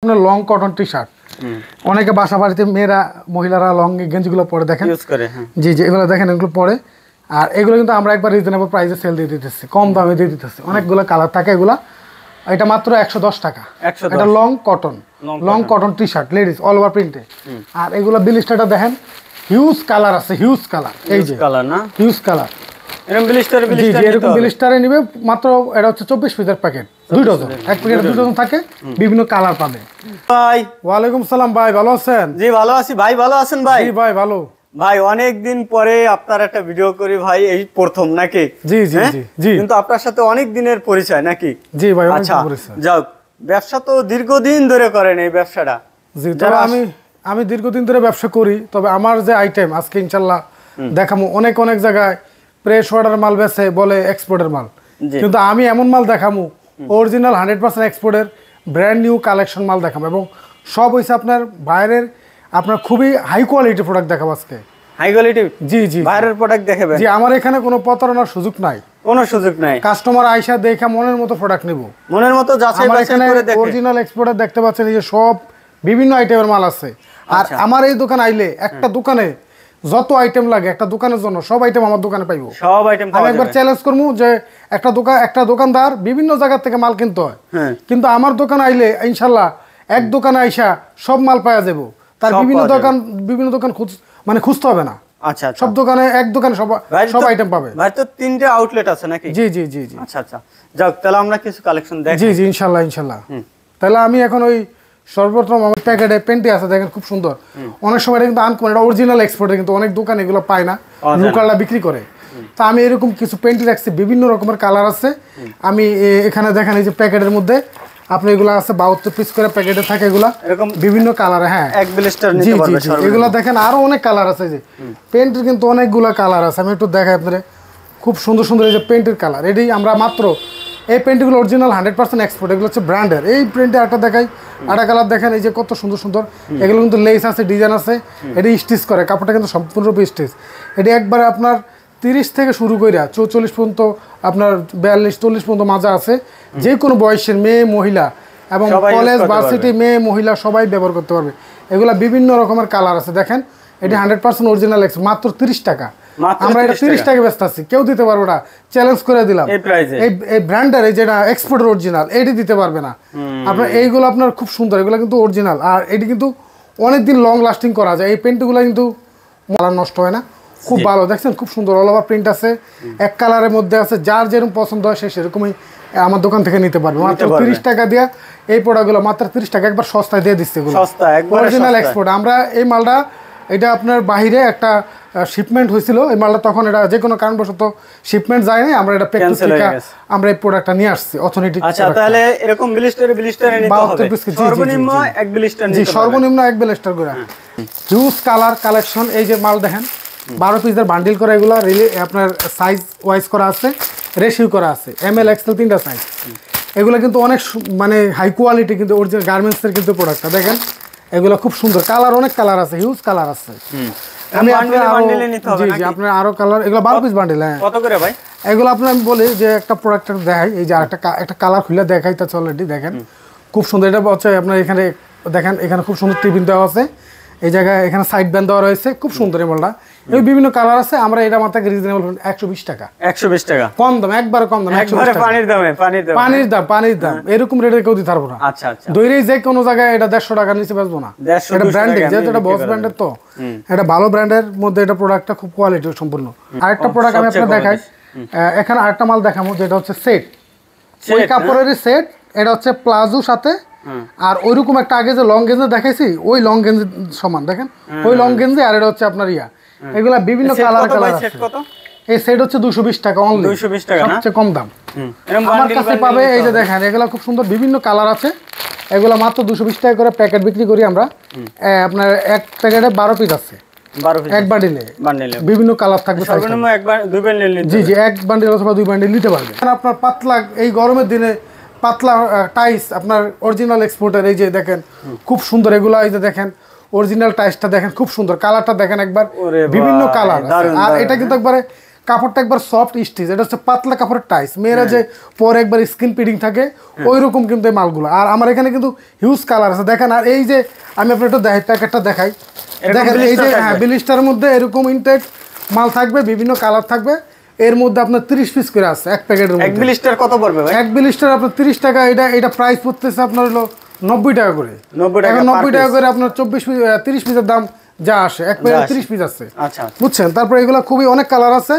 আপনার long cotton T shirt, অনেকে বাসা বাড়িতে মেয়েরা মহিলারা লং গেঞ্জিগুলো পরে দেখেন ইউজ করে। জি জি, এগুলো দেখেন, এগুলো পরে। আর এগুলো কিন্তু আমরা একবার রিজনেবল প্রাইসে সেল দিয়ে দিতেছি, কম দামে দিয়ে দিতেছি। অনেকগুলো কালার থাকে এগুলা, এটা মাত্র 110 টাকা। এটা long cotton T shirt ladies all over প্রিন্টে। আর এগুলো বিলিস্টারটা দেখেন, হিউজ কালার আছে, হিউজ কালার, এই যে কালার না, হিউজ কালার। এরকম বিলিস্টারে নিবে মাত্র, এটা হচ্ছে 24 পিসের প্যাকেট, 2 ডজন, এক প্যাকেটে 2 ডজন থাকে, বিভিন্ন কালার পাবে। ভাই ওয়ালাইকুম সালাম ভাই, ভালো আছেন? জি ভালো আছি ভাই, ভালো আছেন ভাই? জি ভাই ভালো। ভাই অনেক দিন পরে আপনার একটা ভিডিও করি ভাই, এই প্রথম নাকি? জি জি জি, কিন্তু আপনার সাথে অনেক দিনের পরিচয় নাকি? জি ভাই, অনেক আচ্ছা পরিচয়। যাও, ব্যবসা তো দীর্ঘদিন ধরে করেন এই ব্যবসাটা। জি, তবে আমি দীর্ঘদিন ধরে ব্যবসা করি। তবে আমার যে আইটেম আজকে ইনশাল্লাহ দেখাবো, অনেক জায়গায় প্রেস অর্ডার মাল বেচে বলে এক্সপোর্টের মাল, কিন্তু আমি এমন মাল দেখাবো অরিজিনাল 100% এক্সপোর্টের ব্র্যান্ড নিউ কালেকশন মাল দেখাবো, এবং সব হইছে আপনার বাইরের, আপনার খুবই হাই কোয়ালিটি প্রোডাক্ট দেখাবো আজকে। High quality? জি জি, বাইরের প্রোডাক্ট দেখাবেন? জি, আমার এখানে কোনো প্রতারণার সুযোগ নাই, কোনো সুযোগ নাই। কাস্টমার আইসা দেখে মনের মতো প্রোডাক্ট নিব, মনের মতো যাচাই বাছাই করে দেখে। অরিজিনাল এক্সপোর্টার দেখতে পাচ্ছেন, এই যে সব বিভিন্ন আইটেমের মাল আছে। আর আমার এই দোকান আইলে একটা দোকানে যত আইটেম লাগে একটা দোকানের জন্য, সব আইটেম আমার দোকানে পাইবো, সব আইটেম। আমি একবার চ্যালেঞ্জ করবো যে একটা দোকানদার বিভিন্ন জায়গা থেকে মাল কিনতে হয়, কিন্তু আমার দোকান আইলে ইনশাল্লাহ এক দোকানে আইসা সব মাল পাওয়া যাবো। তার বিভিন্ন দোকান খুঁজতে হবে না। আচ্ছা, সব দোকানে এক দোকানে সব আইটেম পাবে। ভাই তো 3টে আউটলেট আছে নাকি? জি জি জি জি। আচ্ছা আচ্ছা, যাও তাহলে আমরা কিছু কালেকশন দেখি। জি জি, ইনশাল্লাহ। তাহলে আমি এখন ওই সর্বপ্রথম আমার প্যাকেটে পেন্টি আছে, দেখেন খুব সুন্দর। অনেক সময় এটা কিন্তু আনকমন, এটা অরিজিনাল এক্সপোর্টে, কিন্তু অনেক দোকান এগুলো পায় না, লোকালরা বিক্রি করে। তা আমি এরকম কিছু পেন্টি রাখছি, বিভিন্ন রকমের কালার আছে। আমি এখানে দেখেন এই যে প্যাকেটের মধ্যে আপনি এগুলো আছে 72 পিস করে প্যাকেটে থাকে, এগুলা এরকম বিভিন্ন কালার। হ্যাঁ, এক ব্লিস্টার নিতে পারবে। এগুলো দেখেন আরো অনেক কালার আছে, যে পেন্টের কিন্তু অনেকগুলা কালার আছে। আমি একটু দেখাই আপনাদের, খুব সুন্দর সুন্দর এই যে পেন্টের কালার। এটি আমরা মাত্র এই পেন্টগুলো অরিজিনাল 100% এক্সপোর্ট, এগুলো হচ্ছে ব্র্যান্ডের। এই প্রিন্টে একটা দেখাই, আরেকটা কালার দেখেন, এই যে কত সুন্দর সুন্দর। এগুলো কিন্তু লেস আছে, ডিজাইন আছে, এটি স্টিচ করে, কাপড়টা কিন্তু সম্পূর্ণরূপে স্টিচ। এটি একবারে আপনার 30 থেকে শুরু করে 44 পর্যন্ত, আপনার 42-40 পর্যন্ত মাজা আছে। যে কোনো বয়সের মেয়ে মহিলা এবং কলেজ ভার্সিটি মেয়ে মহিলা সবাই ব্যবহার করতে পারবে। এগুলা বিভিন্ন রকমের কালার আছে। দেখেন এটি 100% অরিজিনাল এক্স, মাত্র 30 টাকা। আমরা এটা 30 টাকা বেচতে আছি, কেউ দিতে পারবে না, চ্যালেঞ্জ করে দিলাম। এই ব্র্যান্ডের এই যেটা এক্সপোর্টের অরিজিনাল, এটি দিতে পারবে না। আপনার এইগুলো আপনার খুব সুন্দর, এগুলো কিন্তু অরিজিনাল। আর এটি কিন্তু অনেকদিন লং লাস্টিং করা যায়। এই পেন্টগুলো কিন্তু কালার নষ্ট হয় না, খুব ভালো। দেখছেন খুব সুন্দর অল ওভার প্রিন্ট আছে, এক কালারের মধ্যে আছে। যার যেরকম পছন্দ হয় সে সেরকমই আমার দোকান থেকে নিতে পারবে। মাত্র 30 টাকা দিয়ে এই প্রোডাক্টগুলো মাত্র 30 টাকা একবার সস্তায় দিয়ে দিচ্ছে, এগুলো অরিজিনাল এক্সপোর্ট। আমরা এই মালটা, এটা আপনার বাহিরে একটা শিপমেন্ট হয়েছিল এই মালটা, তখন এটা যে কোনো কারণবশত শিপমেন্ট যায় না, আমরা এটা আমরা এই প্রোডাক্টটা নিয়ে আসছি অথেন্টিক। আচ্ছা, তাহলে এরকম ব্লিস্টারে নিতে হবে সর্বনিম্ন এক ব্লিস্টার নিতে হবে। সর্বনিম্ন এক ব্লিস্টার করে। Huge colour collection. এই যে মাল দেখেন 12 পিসের বান্ডিল করা, এগুলো আপনার সাইজ ওয়াইজ করা আছে, রেশিও করা আছে, ML XL 3টা সাইজ। এগুলো কিন্তু অনেক হাই কোয়ালিটি, কিন্তু অরিজিনাল গার্মেন্টসের কিন্তু প্রোডাক্টটা দেখেন। এগুলো খুব সুন্দর কালার, অনেক কালার আছে, হিউজ কালার আছে। আমি আপনার আরো কালার, এগুলো 12 পিস বান্ডিল। হ্যাঁ, কত করে ভাই এগুলো? আপনার আমি বলি যে একটা প্রোডাক্ট দেখাই, এই যে একটা কালার খুলে দেখাই, তা অলরেডি দেখেন খুব সুন্দর। এটা হচ্ছে আপনার এখানে দেখেন, এখানে খুব সুন্দর টিফিন দেওয়া আছে, এই জায়গায় এখানে সাইড ব্যান্ড দেওয়া রয়েছে, খুব সুন্দর এই মালটা। এই বিভিন্ন কালার আছে। আমরা এটা আমার থেকে রিজনেবল 120 টাকা। 120 টাকা কম দাম, একবার কম দাম, পানির দাম এরকম রেটে কেউ দিতে পারবো না। আচ্ছা আচ্ছা, দইরেই যে কোনো জায়গায় এটা 150 টাকার নিচে বেচবো না। এটা ব্র্যান্ডিং, যেহেতু এটা বস ব্র্যান্ডের, তো এটা ভালো ব্র্যান্ডের মধ্যে এটা প্রোডাক্টটা খুব কোয়ালিটি সম্পূর্ণ। আরেকটা প্রোডাক্ট আমি আপনাকে দেখাই, এখানে আরেকটা মাল দেখাবো, যেটা হচ্ছে সেট, ওই কাপড়েরই সেট। এটা হচ্ছে প্লাজো সাথে, আর ওইরকম একটা আগে যে লং গেঞ্জি দেখাইছি, ওই লং গেঞ্জি সমান দেখেন, ওই লং গেঞ্জি। আর এটা হচ্ছে আপনার এগুলা বিভিন্ন কালার আছে। এই সেট হচ্ছে 220 টাকা অনলি, 220 টাকা সবচেয়ে কম দাম আমার কাছে পাবে। এই যে দেখেন এগুলা খুব সুন্দর, বিভিন্ন কালার আছে। এগুলা মাত্র 220 টাকা করে প্যাকেট বিক্রি করি আমরা। আপনার এক প্যাকেটে 12 পিস আছে, এক বান্ডিলে বিভিন্ন কালার থাকবে। জি জি, এক বান্ডিল অথবা 2 বান্ডিল নিতে পারবে। আপনার পাতলা, এই গরমের দিনে পাতলা টাইস আপনার অরিজিনাল এক্সপোর্টের। এই যে দেখেন খুব সুন্দর এগুলা, এই যে দেখেন অরিজিনাল টাইসটা দেখেন খুব সুন্দর, কালারটা দেখেন একবার, বিভিন্ন কালার। আর এটা কিন্তু একবারে কাপড়টা একবার সফট স্টিচ, এটা হচ্ছে পাতলা কাপড়ের টাইস, মেয়েরা যে পরে একবার স্কিন পিডিং থাকে ওই রকম কিন্তু এই মালগুলো। আর আমার এখানে কিন্তু হিউজ কালার আছে দেখেন। আর এই যে আমি আপনার একটু প্যাকেটটা দেখাই, দেখেন এই যে ব্লিস্টারের মধ্যে এরকম ইনটেক মাল থাকবে, বিভিন্ন কালার থাকবে, এর মধ্যে আপনার 30 পিস করে আছে এক প্যাকেটের মধ্যে। এক ব্লিস্টার কত পড়বে ভাই? এক ব্লিস্টার আপনার 30 টাকা, এটা প্রাইস পড়তেছে আপনার হলো 90 টাকা করে। 90 টাকা, এখন 90 টাকা করে আপনার 24 পিস 30 পিসের দাম যা আসে, এক প্যাকেটে 30 পিস আছে। আচ্ছা, বুঝছেন? তারপরে এগুলো খুবই অনেক কালার আছে।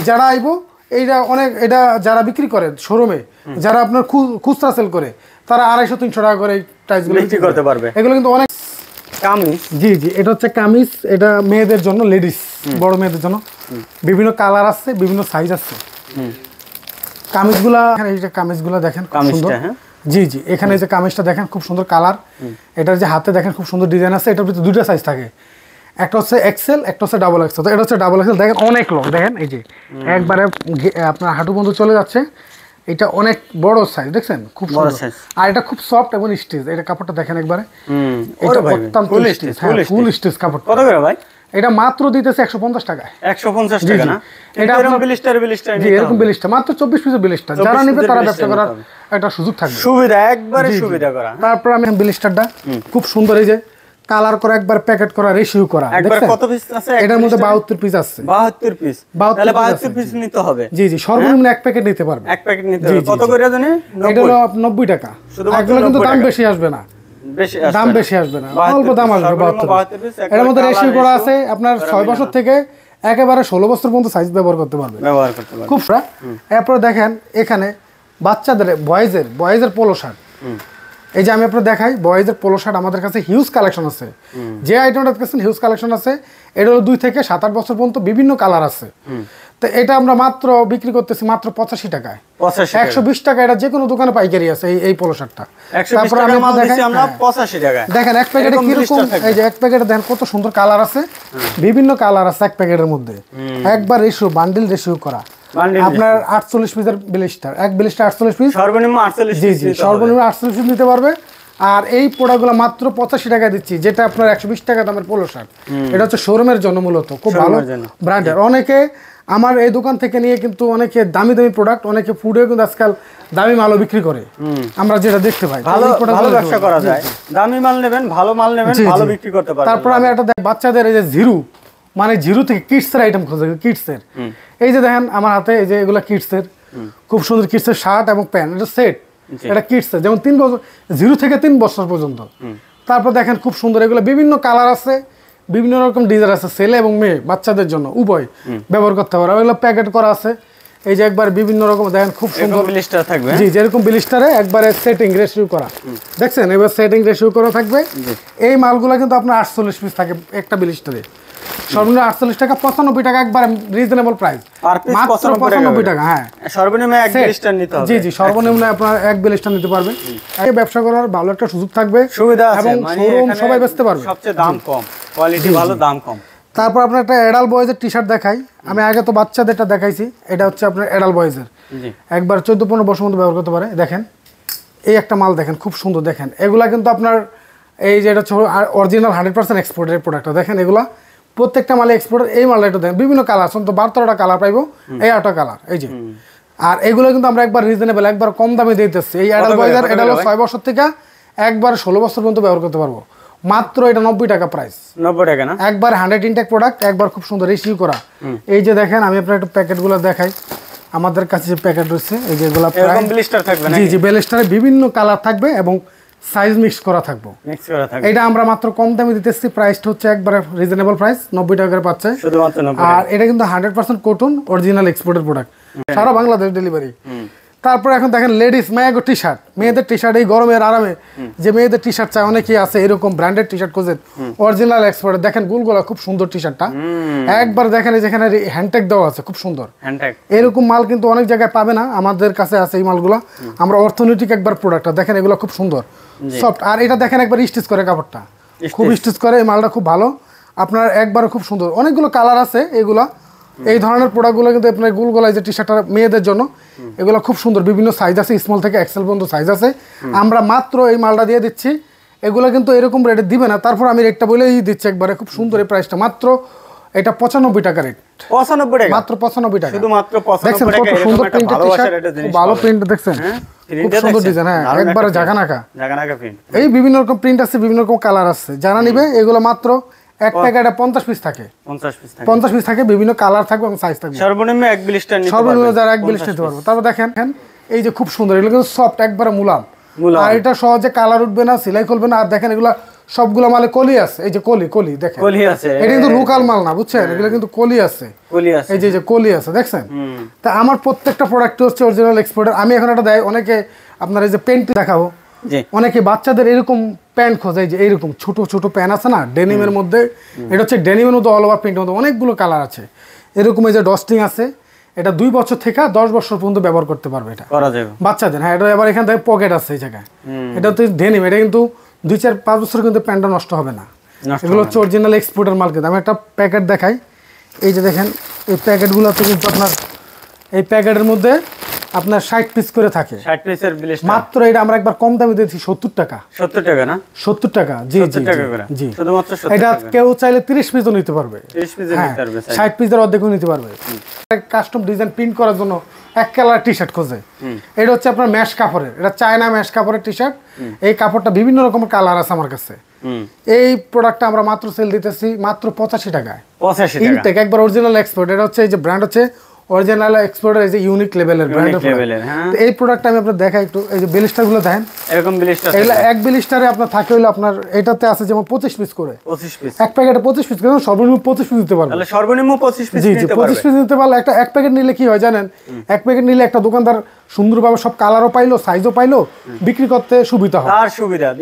যারা আইবো এইটা অনেক, এটা যারা বিক্রি করে শোরুমে, যারা আপনার খুচরা সেল করে, তারা 250-300 টাকা করে এই টাইসগুলো বিক্রি করতে পারবে। এগুলো কিন্তু অনেক কামিজ, জি এটা হচ্ছে কামিজ, এটা মেয়েদের জন্য, লেডিস বড় মেয়েদের জন্য বিভিন্ন কালার আছে, বিভিন্ন সাইজ আছে। কামিজগুলা, এই যে কামিজগুলা দেখেন খুব সুন্দর। জি এখানে এই যে কামিজটা দেখেন খুব সুন্দর কালার, এটার যে হাতে দেখেন খুব সুন্দর ডিজাইন আছে। এটার ভিতরে দুইটা সাইজ থাকে, একটা হচ্ছে এক্সেল, একটা হচ্ছে ডাবল এক্সেল। তো এটা হচ্ছে ডাবল এক্সেল, দেখেন অনেক লং, দেখেন এই যে একবারে আপনার হাঁটু পর্যন্ত চলে যাচ্ছে। এটা অনেক বড় সাইজ, দেখছেন খুব সুন্দর। আর এটা খুব সফট এবং স্টিচ, এটা কাপড়টা দেখেন একবারে, এটা অত্যন্ত স্টিচ, ফুল স্টিচ কাপড়। কত করে ভাই? এটা মাত্র দিতেছে 150 টাকায়। 150 টাকা না? এটা এরকম ব্লিস্টার জি এরকম ব্লিস্টার মাত্র 24 পিসের ব্লিস্টার, যারা নেবে তারা ব্যবসা করার একটা সুযোগ থাকবে, সুবিধা একবারে সুবিধা করা। তারপর আমি ব্লিস্টারটা খুব সুন্দর, এই যে কালার করা, একবার প্যাকেট করা, রেশিও করা। একবার কত পিস আছে? এটার মধ্যে 72 পিস আছে। 72 পিস, তাহলে 72 পিস নিতে হবে। জি সর্বনিম্ন এক প্যাকেট নিতে পারবে। এক প্যাকেট নিতে হবে। কত করে জানেন? এটা হলো 90 টাকা। এগুলো কিন্তু দাম বেশি আসবে না, দাম বেশি আসবে না, অল্প দাম আসবে। 72 পিস, এর মধ্যে রেশিও করা আছে। আপনার 6 বছর থেকে একেবারে 16 বছর পর্যন্ত সাইজ ব্যবহার করতে পারবে, খুব। এরপর দেখেন এখানে বাচ্চাদের বয়েজের পোলো শার্ট, এই যে আমি আপনার দেখাই বয়েজের পোলো শার্ট, আমাদের কাছে হিউজ কালেকশন আছে। যে আইটেমটা দেখছেন হিউজ কালেকশন আছে। এটা হলো 2 থেকে 7-8 বছর পর্যন্ত বিভিন্ন কালার আছে। তো এটা আমরা মাত্র বিক্রি করতেছি মাত্র 85 টাকায়। 120 টাকা এটা যে কোনো দোকানে পাইকারি আছে এই পোলো শার্টটা। তারপর আমি মাল দিছি আমরা 85 টাকা। দেখেন এক প্যাকেটে কি রকম, এই যে এক প্যাকেটে দেখেন কত সুন্দর কালার আছে, বিভিন্ন কালার আছে এক প্যাকেটের মধ্যে। একবার রেশিও, বান্ডিল রেশিও করা। আপনার 48 পিসের ব্লিস্টার, এক ব্লিস্টার 48 পিস, সর্বনিম্ন 48 জি সর্বনিম্ন 48 পিস নিতে পারবে। আর এই প্রোডাক্টগুলো মাত্র 85 টাকা দিচ্ছি, যেটা আপনার 120 টাকা দামের পোলো শার্ট। এটা হচ্ছে শোরুমের জন্য মূলত, খুব ভালো ব্র্যান্ডের। অনেকে আমার এই দোকান থেকে নিয়ে কিন্তু অনেকে দামি প্রোডাক্ট, অনেকে ফুডে কিন্তু আজকাল দামি মালও বিক্রি করে, আমরা যেটা দেখতে পাই। ভালো ব্যবসা করা যায়, দামি মাল নেবেন, ভালো মাল নেবেন, ভালো বিক্রি করতে পারবেন। তারপর আমি একটা বাচ্চাদের এই যে জিরো, মানে জিরো থেকে কিডসের আইটেম খোঁজে, কিডসের এই যে দেখেন আমার হাতে এই যে এগুলো কিডসের, খুব সুন্দর কিডসের শার্ট এবং প্যান্ট, এটা সেট, এটা কিডসের, যেমন 3 বছর, 0 থেকে 3 বছর পর্যন্ত। তারপর দেখেন খুব সুন্দর, এগুলো বিভিন্ন কালার আছে, বিভিন্ন রকম ডিজাইন আছে, ছেলে এবং মেয়ে বাচ্চাদের জন্য উভয় ব্যবহার করতে পারে। এগুলো প্যাকেট করা আছে, এই যে একবার বিভিন্ন রকম দেখেন খুব সুন্দর ব্লিস্টার থাকবে। জি যেরকম ব্লিস্টারে একবারে সেটিং রেশিও করা, দেখছেন এবার সেটিং রেশিও করা থাকবে। এই মালগুলো কিন্তু আপনার 48 পিস থাকে একটা ব্লিস্টারে, সর্বনিম্ন 48 টাকা, 95 টাকা একবার রিজনেবল প্রাইস, মাত্র 95 টাকা। হ্যাঁ সর্বনিম্ন এক ব্লিস্টার নিতে হবে। জি সর্বনিম্ন আপনার এক ব্লিস্টার নিতে পারবেন। এই ব্যবসা করার ভালো একটা সুযোগ থাকবে, সুবিধা আছে, এবং শোরুম সবাই বেচতে পারবে, সবচেয়ে দাম কম, কোয়ালিটি ভালো, দাম কম। তারপর আপনার একটা অ্যাডাল্ট বয়েজের টি শার্ট দেখাই। আমি আগে তো বাচ্চাদেরটা দেখাইছি, এটা হচ্ছে আপনার অ্যাডাল্ট বয়েজের, একবার 14-15 বছর মধ্যে ব্যবহার করতে পারে। দেখেন এই একটা মাল দেখেন খুব সুন্দর, দেখেন এগুলা কিন্তু আপনার এই যে এটা অরিজিনাল 100% এক্সপোর্টের প্রোডাক্টটা, দেখেন এগুলা প্রত্যেকটা মালে এক্সপোর্টের। এই মালটা একটু দেখেন, বিভিন্ন কালার, তো 12-13টা কালার পাইবো, এই 8টা কালার, এই যে। আর এগুলো কিন্তু আমরা একবার রিজনেবল, একবার কম দামে দিতেছি। এই অ্যাডাল্ট বয়েজের, এটা হলো 6 বছর থেকে একবার 16 বছর পর্যন্ত ব্যবহার করতে পারবো, মাত্র এটা 90 টাকা প্রাইস। 90 টাকা না? একবার 100 ইনটেক প্রোডাক্ট, একবার খুব সুন্দর রিসিভ করা। এই যে দেখেন আমি আপনার একটু প্যাকেটগুলো দেখাই, আমাদের কাছে যে প্যাকেট রয়েছে এই যে এগুলো এরকম ব্লিস্টার থাকবে না? জি ব্লিস্টারে বিভিন্ন কালার থাকবে এবং সাইজ মিক্স করা থাকবে। এটা আমরা মাত্র কম দামে দিতেছি, প্রাইসটা হচ্ছে একবারে রিজনেবল প্রাইস, 90 টাকা করে পাচ্ছে শুধুমাত্র 90 টাকা। আর এটা কিন্তু 100% কটন অরিজিনাল এক্সপোর্টের প্রোডাক্ট, সারা বাংলাদেশ ডেলিভারি। তারপর এখন দেখেন লেডিস ম্যাগো টি শার্ট, মেয়েদের টি শার্ট, এই গরমের আরামে যে মেয়েদের টি শার্ট চায়, অনেকেই আছে এরকম ব্র্যান্ডেড টি শার্ট খোঁজেন, অরিজিনাল এক্সপোর্টের। দেখেন গুলগোলা খুব সুন্দর টি শার্টটা, একবার দেখেন যেখানে হ্যান্ডটেক দেওয়া আছে, খুব সুন্দর। এরকম মাল কিন্তু অনেক জায়গায় পাবে না, আমাদের কাছে আছে এই মালগুলো। আমরা অর্থনৈতিক একবার প্রোডাক্টটা দেখেন, এগুলো খুব সুন্দর সফট। আর এটা দেখেন একবার স্টিচ করে, কাপড়টা খুব স্টিচ করে, এই মালটা খুব ভালো আপনার, একবার খুব সুন্দর। অনেকগুলো কালার আছে এগুলা, এই ধরনের প্রোডাক্টগুলো কিন্তু আপনার গুলগোলায় যে টি শার্টটা মেয়েদের জন্য, এগুলো খুব সুন্দর, বিভিন্ন সাইজ আছে, স্মল থেকে এক্সেল পর্যন্ত সাইজ আছে। আমরা মাত্র এই মালটা দিয়ে দিচ্ছি, এগুলো কিন্তু এরকম রেটে দিবে না, তারপর আমি রেটটা বলেই দিচ্ছি একবারে, খুব সুন্দর এই প্রাইসটা মাত্র এটা 95 টাকা রেট। 95 টাকা, মাত্র 95 টাকা, শুধু মাত্র 95 দেখছেন টাকা। কত সুন্দর প্রিন্টের টি-শার্ট, ভালো প্রিন্ট দেখছেন, খুব সুন্দর ডিজাইন। হ্যাঁ, একবারে জাগানাকা প্রিন্ট। এই বিভিন্ন রকম প্রিন্ট আছে, বিভিন্ন রকম কালার আছে। যারা নিবে এগুলো মাত্র এক প্যাকেটে 50 পিস থাকে, 50 পিস থাকে, বিভিন্ন কালার থাকবে এবং সাইজ থাকবে। সর্বনিম্ন এক ব্লিস্টার নিতে পারবে, সর্বনিম্ন যারা এক ব্লিস্টার নিতে পারবে। তারপর দেখেন এই যে খুব সুন্দর, এগুলো কিন্তু সফট, একবারে মুলাম, আর এটা সহজে কালার উঠবে না, সেলাই করবে না। আর দেখেন এগুলা সবগুলো মালে কলি আছে, এই যে কলি দেখেন, কলি আছে, এটা কিন্তু লোকাল মাল না, বুঝছেন, এগুলো কিন্তু কলি আছে, এই যে কলি আছে, দেখছেন। তা আমার প্রত্যেকটা প্রোডাক্ট হচ্ছে অরিজিনাল এক্সপোর্টার। আমি এখন এটা দেয় অনেকে, আপনার এই যে প্যান্ট দেখাবো, অনেকে বাচ্চাদের এরকম প্যান্ট খোঁজে, যে এইরকম ছোট ছোট প্যান্ট আছে না ডেনিমের মধ্যে, এটা হচ্ছে ডেনিমের মধ্যে অল ওভার প্রিন্টের মধ্যে অনেকগুলো কালার আছে। এরকম এই যে ডস্টিং আছে, এটা 2 বছর থেকে 10 বছর পর্যন্ত ব্যবহার করতে পারবে, এটা করা যাবে বাচ্চাদের। হ্যাঁ, এটা আবার এখান থেকে পকেট আছে এই জায়গায়, এটা তো ডেনিম, এটা কিন্তু 2-4-5 বছর কিন্তু প্যান্টটা নষ্ট হবে না। এগুলো হচ্ছে অরিজিনাল এক্সপোর্টার মাল। কিন্তু আমি একটা প্যাকেট দেখাই, এই যে দেখেন এই প্যাকেটগুলোতে কিন্তু আপনার এই প্যাকেটের মধ্যে আপনার 60 পিস করে থাকে, 60 পিসের ব্লিস্টার। মাত্র এটা আমরা একবার কম দামে দিয়েছি 70 টাকা। 70 টাকা না? 70 টাকা, জি জি জি, শুধুমাত্র 70 এটা কেউ চাইলে 30 পিসও নিতে পারবে, 30 পিসও নিতে পারবে, 60 পিসের অর্ধেকও নিতে পারবে। কাস্টম ডিজাইন প্রিন্ট করার জন্য এক কালার টি-শার্ট খোঁজে, এটা হচ্ছে আপনার ম্যাশ কাপড়ের, এটা চায়না ম্যাশ কাপড়ের টি-শার্ট। এই কাপড়টা বিভিন্ন রকমের কালার আছে আমার কাছে। এই প্রোডাক্টটা আমরা মাত্র সেল দিতেছি মাত্র 85 টাকায়। 85 টাকা ইনটেক, একবার অরিজিনাল এক্সপোর্ট। এটা হচ্ছে এই যে ব্র্যান্ড হচ্ছে অরিজিনাল এক্সপোর্টার, এই যে ইউনিক লেভেলের ব্র্যান্ড। তো এই প্রোডাক্টটা আমি আপনাদের দেখাই একটু, এই যে ব্লিস্টারগুলো দেখেন, এরকম ব্লিস্টার, এগুলো এক ব্লিস্টারে আপনার থাকে হলো আপনার এটাতে আছে যেমন 25 পিস করে, 25 পিস এক প্যাকেটে 25 পিস করে, সর্বনিম্ন 25 পিস দিতে পারবে। তাহলে সর্বনিম্ন 25 পিস নিতে পারবে। 25 পিস নিতে পারলে এক প্যাকেট নিলে কি হয় জানেন, এক প্যাকেট নিলে একটা দোকানদার সুন্দরভাবে সব কালারও পাইলো, সাইজও পাইলো, বিক্রি করতে সুবিধা হয়,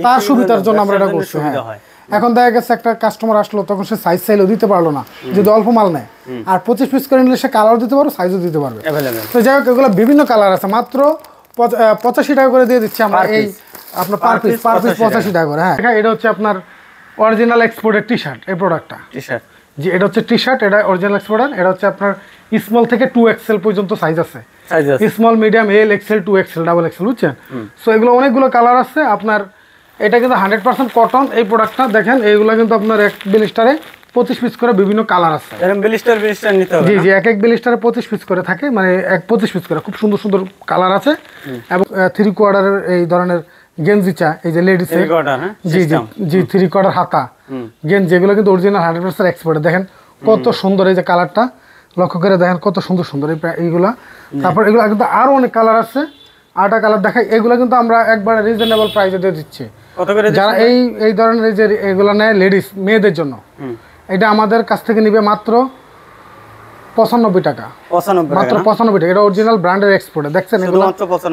তার সুবিধার জন্য আমরা এটা করছি। এখন দেখা গেছে একটা কাস্টমার আসলো, তখন সে সাইজ চাইলেও দিতে পারলো না, যদি অল্প মাল নেয়। আর 25 পিস করে নিলে সে কালার দিতে পারবে, সাইজও দিতে পারবে। তো যাই হোক, এগুলো বিভিন্ন কালার আছে, মাত্র 85 টাকা করে দিয়ে দিচ্ছি আমরা। এই আপনার পার পিস 85 টাকা করে। হ্যাঁ, এটা হচ্ছে আপনার অরিজিনাল এক্সপোর্টের টি-শার্ট। এই প্রোডাক্টটা টি-শার্ট, জি, এটা হচ্ছে টি-শার্ট, এটা অরিজিনাল এক্সপোর্টার। এটা হচ্ছে আপনার স্মল থেকে 2XL পর্যন্ত সাইজ আছে, স্মল, মিডিয়াম, এল, এক্সেল, 2XL, ডাবল এক্সেল, বুঝছেন। সো এগুলো অনেকগুলো কালার আছে আপনার। এটা কিন্তু 100% কটন এই প্রোডাক্টটা। দেখেন এইগুলো কিন্তু আপনার এক ব্লিস্টারে 25 পিস করে বিভিন্ন কালার আছে, এরকম ব্লিস্টার নিতে হবে। জি জি, এক ব্লিস্টারে 25 পিস করে থাকে, মানে 25 পিস করে খুব সুন্দর সুন্দর কালার আছে। এবং 3 কোয়ার্টারের এই ধরনের গেঞ্জি চা, এই যে লেডিস, জি জি জি, 3 কোয়ার্টার হাতা গেঞ্জি, এগুলো কিন্তু অরিজিনাল 100% এক্সপোর্টের। দেখেন কত সুন্দর এই যে কালারটা, লক্ষ্য করে দেখেন কত সুন্দর সুন্দর এইগুলা। তারপর এগুলো কিন্তু আরো অনেক কালার আছে, 8টা কালার দেখাই। এগুলো কিন্তু আমরা একবারে রিজনেবল প্রাইসে দিয়ে দিচ্ছি। যারা এই ধরনের এই যে এগুলো নেয় লেডিস মেয়েদের জন্য, এটা আমাদের কাছ থেকে নিবে মাত্র 95 টাকা, মাত্র 95 টাকা। এটা অরিজিনাল ব্র্যান্ডের এক্সপোর্ট। দেখছেন এগুলো,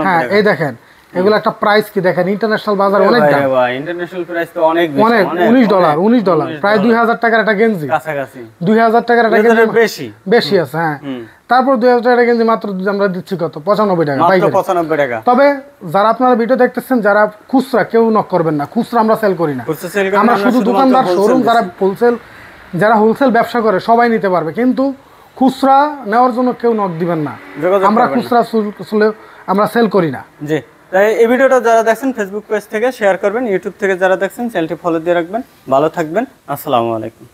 হ্যাঁ এই দেখেন এগুলো একটা প্রাইস কি দেখেন, ইন্টারন্যাশনাল বাজার অনেক দাম, ইন্টারন্যাশনাল প্রাইস তো অনেক $19 প্রায় 2000 টাকার একটা গেঞ্জি, কাছাকাছি 2000 টাকার একটা গেঞ্জি, বেশি আছে। হ্যাঁ, তারপর 2000 টাকার গেঞ্জি মাত্র আমরা দিচ্ছি কত, 95 টাকা, মাত্র 95 টাকা। তবে যারা আপনারা ভিডিও দেখতেছেন, যারা খুচরা, কেউ নক করবেন না, খুচরা আমরা সেল করি না, আমরা শুধু দোকানদার, শোরুম, যারা হোলসেল ব্যবসা করে সবাই নিতে পারবে, কিন্তু খুচরা নেওয়ার জন্য কেউ নক দিবেন না, আমরা খুচরা আমরা সেল করি না। জি, তাই এই ভিডিওটা যারা দেখছেন ফেসবুক পেজ থেকে শেয়ার করবেন, ইউটিউব থেকে যারা দেখছেন চ্যানেলটি ফলো দিয়ে রাখবেন। ভালো থাকবেন, আসসালামু আলাইকুম।